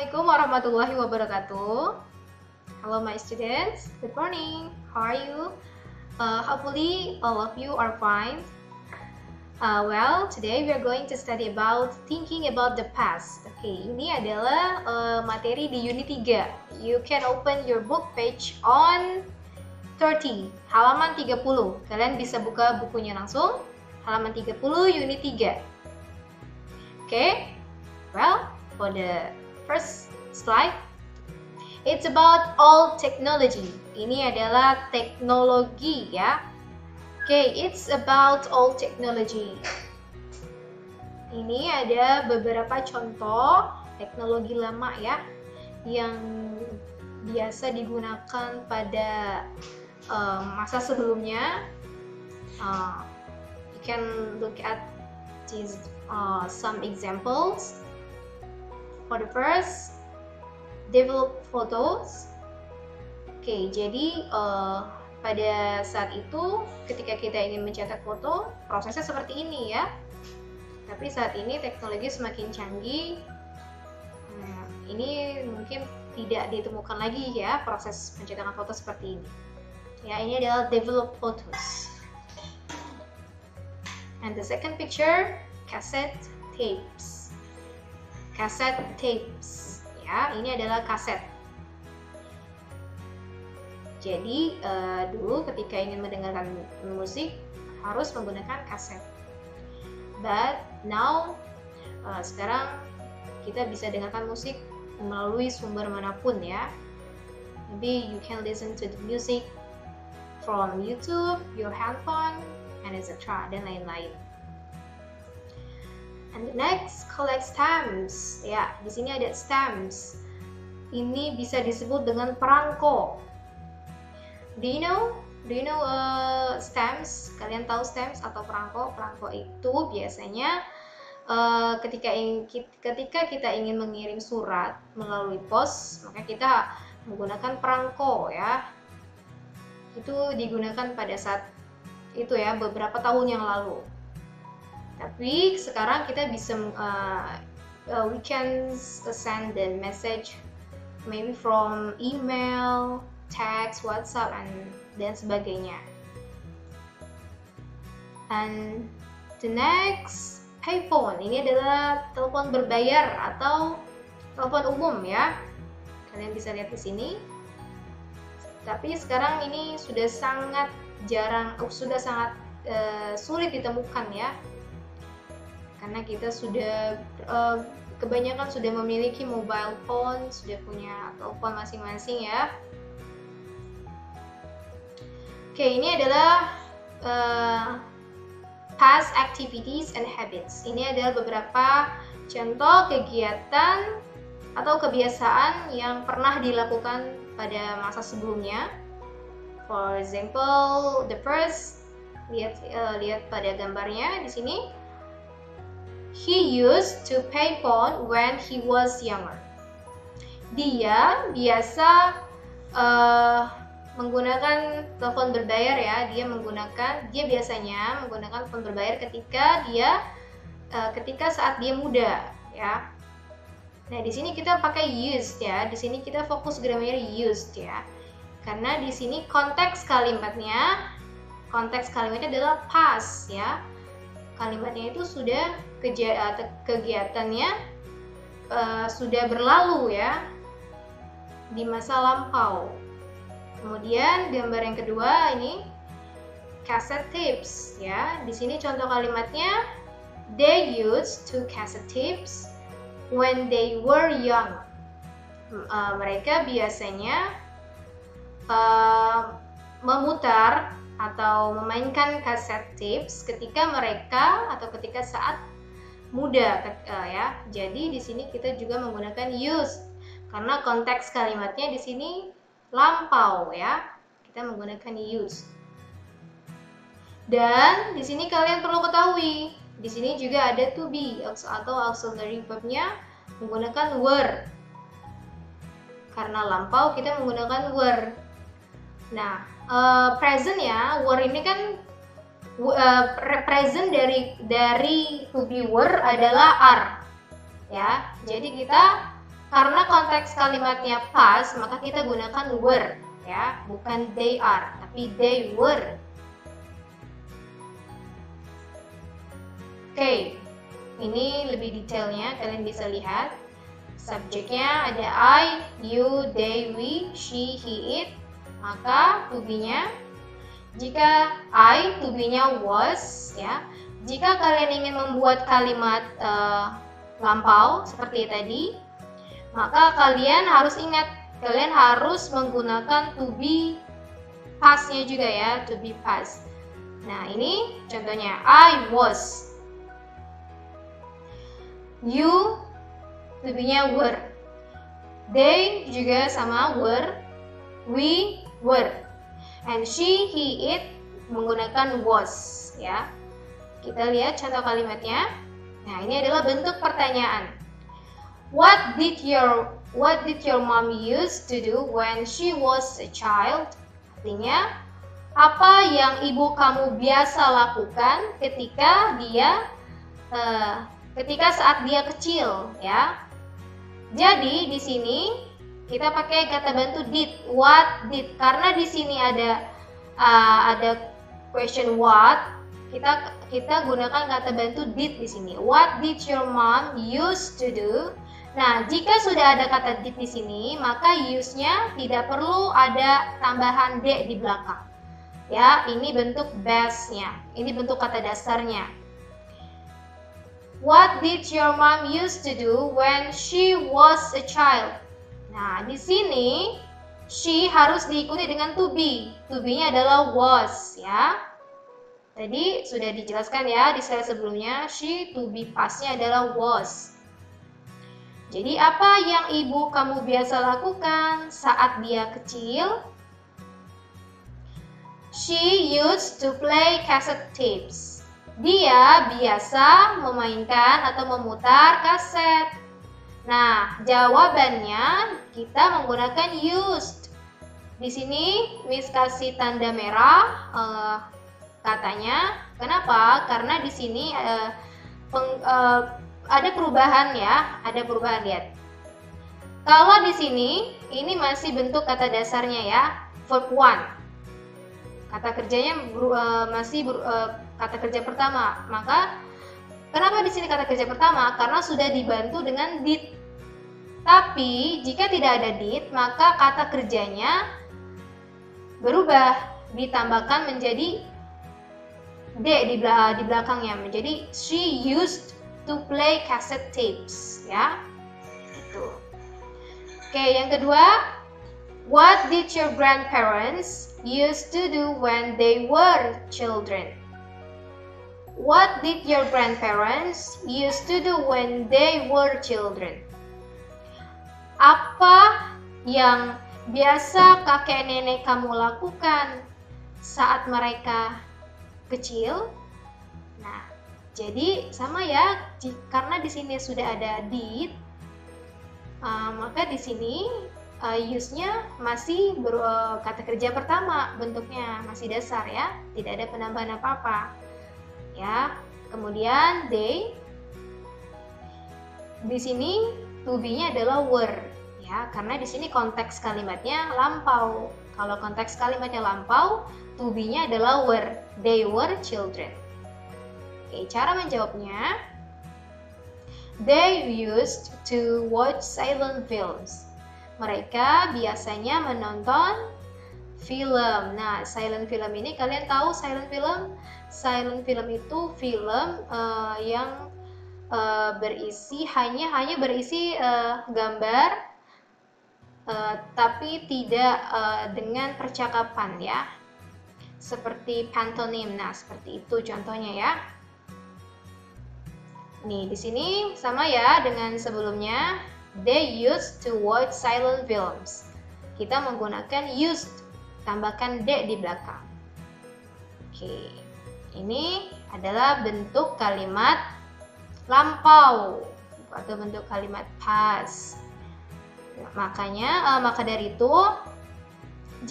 Assalamualaikum warahmatullahi wabarakatuh. Hello my students, good morning. How are you? Hopefully all of you are fine. Well, today we are going to study about thinking about the past. Oke, ini adalah materi di unit 3. You can open your book page on 30, halaman 30. Kalian bisa buka bukunya langsung, halaman 30 unit 3. Oke, well, for the first slide, it's about all technology. Ini adalah teknologi ya. Oke, it's about all technology. Ini ada beberapa contoh teknologi lama ya, yang biasa digunakan pada masa sebelumnya. You can look at these some examples. For the first, develop photos. Oke, jadi pada saat itu ketika kita ingin mencetak foto, prosesnya seperti ini ya. Tapi saat ini teknologi semakin canggih. Ini mungkin tidak ditemukan lagi ya proses pencetakan foto seperti ini. Ya, ini adalah develop photos. And the second picture, cassette tapes. Cassette tapes, ya, ini adalah kaset. Jadi dulu ketika ingin mendengarkan musik harus menggunakan kaset. But now sekarang kita bisa dengarkan musik melalui sumber manapun ya. Maybe you can listen to the music from YouTube, your handphone, and etc. dan lain-lain. And the next, collect stamps. Ya, di sini ada stamps. Ini bisa disebut dengan perangko. Do you know stamps? Kalian tahu stamps atau perangko? Perangko itu biasanya ketika kita ingin mengirim surat melalui pos, maka kita menggunakan perangko ya. Itu digunakan pada saat itu ya, beberapa tahun yang lalu. Tapi sekarang kita bisa we can send the message maybe from email, text, WhatsApp, dan sebagainya. And the next, payphone. Ini adalah telepon berbayar atau telepon umum ya. Kalian bisa lihat di sini. Tapi sekarang ini sudah sangat sulit ditemukan ya. Karena kita sudah kebanyakan sudah memiliki mobile phone, sudah punya telepon masing-masing ya. Oke, ini adalah past activities and habits. Ini adalah beberapa contoh kegiatan atau kebiasaan yang pernah dilakukan pada masa sebelumnya. For example, the first, lihat pada gambarnya di sini. He used to pay phone when he was younger. Dia biasa menggunakan telepon berbayar ya. Dia biasanya menggunakan telepon berbayar ketika saat dia muda ya. Nah, di sini kita pakai used ya. Di sini kita fokus grammar used ya. Karena di sini konteks kalimatnya adalah past ya. Kalimatnya itu sudah kegiatannya sudah berlalu ya, di masa lampau. Kemudian gambar yang kedua ini cassette tapes ya. Di sini contoh kalimatnya, they used to cassette tapes when they were young. Mereka biasanya memutar atau memainkan cassette tapes ketika saat muda ya. Jadi di sini kita juga menggunakan used karena konteks kalimatnya di sini lampau ya. Kita menggunakan used. Dan di sini kalian perlu ketahui, di sini juga ada to be atau auxiliary verb-nya menggunakan were. Karena lampau kita menggunakan were. Nah, present ya, were ini kan present dari to be were adalah are ya. Jadi kita karena konteks kalimatnya past, maka kita gunakan were, ya, bukan they are, tapi they were. Oke, ini lebih detailnya, kalian bisa lihat. Subjeknya ada I, you, they, we, she, he, it. Maka to be-nya, jika I, to be-nya was, ya. Jika kalian ingin membuat kalimat lampau seperti tadi, maka kalian harus ingat, kalian harus menggunakan to be past-nya juga ya, to be past. Nah, ini contohnya, I was. You, to be-nya were. They juga sama were. We were. And she, he, it menggunakan was, ya. Kita lihat contoh kalimatnya. Nah, ini adalah bentuk pertanyaan. What did your mom used to do when she was a child? Artinya, apa yang ibu kamu biasa lakukan ketika saat dia kecil, ya. Jadi di sini kita pakai kata bantu did. What did? Karena di sini ada question what, kita gunakan kata bantu did di sini. What did your mom used to do? Nah, jika sudah ada kata did di sini, maka use-nya tidak perlu ada tambahan d di belakang. Ya, ini bentuk base-nya. Ini bentuk kata dasarnya. What did your mom used to do when she was a child? Nah, di sini she harus diikuti dengan to be. To be-nya adalah was, ya. Tadi sudah dijelaskan ya di slide sebelumnya, she to be past-nya adalah was. Jadi apa yang ibu kamu biasa lakukan saat dia kecil? She used to play cassette tapes. Dia biasa memainkan atau memutar kaset. Nah, jawabannya kita menggunakan used. Di sini Miss kasih tanda merah katanya. Kenapa? Karena di sini ada perubahan ya, ada perubahan, lihat. Kalau di sini ini masih bentuk kata dasarnya ya, verb one. Kata kerjanya kata kerja pertama. Maka kenapa di sini kata kerja pertama? Karena sudah dibantu dengan did. Tapi jika tidak ada did, maka kata kerjanya berubah, ditambahkan menjadi d di belakangnya, menjadi she used to play cassette tapes, ya. Itu. Oke, yang kedua, what did your grandparents used to do when they were children? What did your grandparents used to do when they were children? Apa yang biasa kakek nenek kamu lakukan saat mereka kecil? Nah, jadi sama ya, karena di sini sudah ada did, maka di sini use-nya masih kata kerja pertama, bentuknya masih dasar ya, tidak ada penambahan apa-apa. Ya, kemudian they, di sini to be-nya adalah were, ya, karena di sini konteks kalimatnya lampau. Kalau konteks kalimatnya lampau, to be-nya adalah were, they were children. Oke, cara menjawabnya, they used to watch silent films. Mereka biasanya menonton film. Nah, silent film ini kalian tahu silent film? Silent film itu film yang hanya berisi gambar, tapi tidak dengan percakapan ya. Seperti pantomim. Nah, seperti itu contohnya ya. Nih, di sini sama ya dengan sebelumnya. They used to watch silent films. Kita menggunakan used, tambahkan d di belakang. Oke, ini adalah bentuk kalimat lampau atau bentuk kalimat past. Maka dari itu,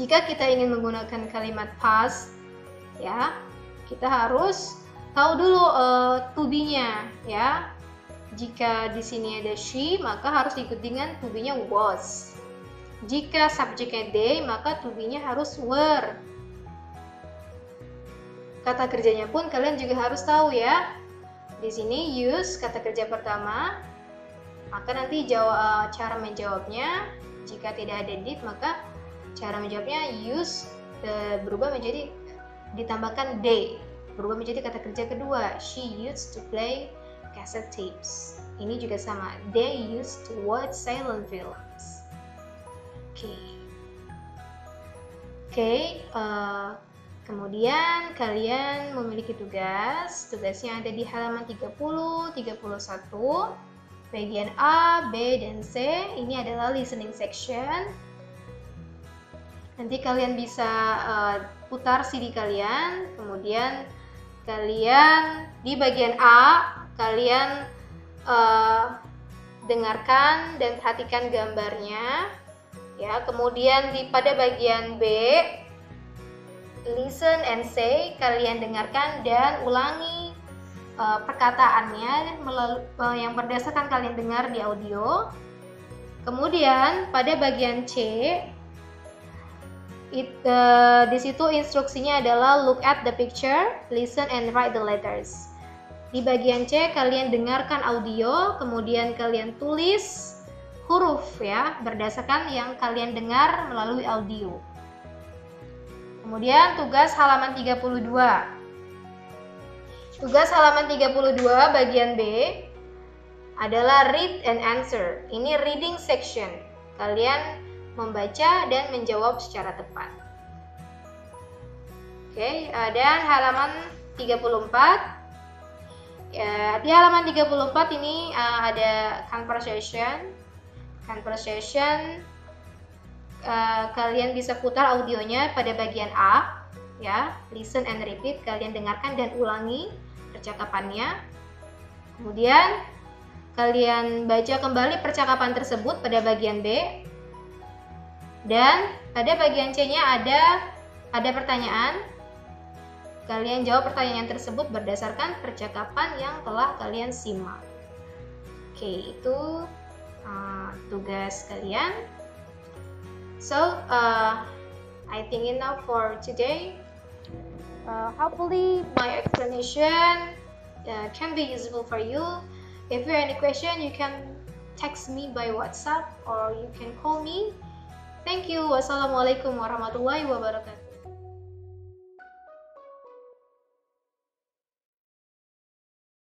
jika kita ingin menggunakan kalimat past, ya, kita harus tahu dulu to be-nya, ya. Jika di sini ada she, maka harus diikuti dengan to be-nya was. Jika subjeknya they, maka to be-nya harus were. Kata kerjanya pun kalian juga harus tahu ya. Di sini use kata kerja pertama, maka nanti cara menjawabnya jika tidak ada did, maka cara menjawabnya use berubah menjadi ditambahkan they, berubah menjadi kata kerja kedua. She used to play cassette tapes. Ini juga sama. They used to watch silent films. Oke. Kemudian kalian memiliki tugasnya ada di halaman 30, 31, bagian A, B, dan C. Ini adalah listening section. Nanti kalian bisa putar CD kalian, kemudian kalian di bagian A, kalian dengarkan dan perhatikan gambarnya. Ya, kemudian pada bagian B, listen and say, kalian dengarkan dan ulangi perkataannya yang berdasarkan kalian dengar di audio. Kemudian pada bagian C, di situ instruksinya adalah look at the picture, listen and write the letters. Di bagian C kalian dengarkan audio, kemudian kalian tulis huruf ya berdasarkan yang kalian dengar melalui audio. Kemudian tugas halaman 32. Tugas halaman 32 bagian B adalah read and answer. Ini reading section. Kalian membaca dan menjawab secara tepat. Oke, dan halaman 34. Ya, di halaman 34 ini ada conversation. Kalian bisa putar audionya pada bagian A, ya, listen and repeat, kalian dengarkan dan ulangi percakapannya. Kemudian kalian baca kembali percakapan tersebut pada bagian B, dan pada bagian C-nya ada pertanyaan. Kalian jawab pertanyaan tersebut berdasarkan percakapan yang telah kalian simak. Oke, itu tugas kalian. So, I think enough for today. Hopefully, my explanation can be useful for you. If you have any question, you can text me by WhatsApp or you can call me. Thank you. Wassalamualaikum warahmatullahi wabarakatuh.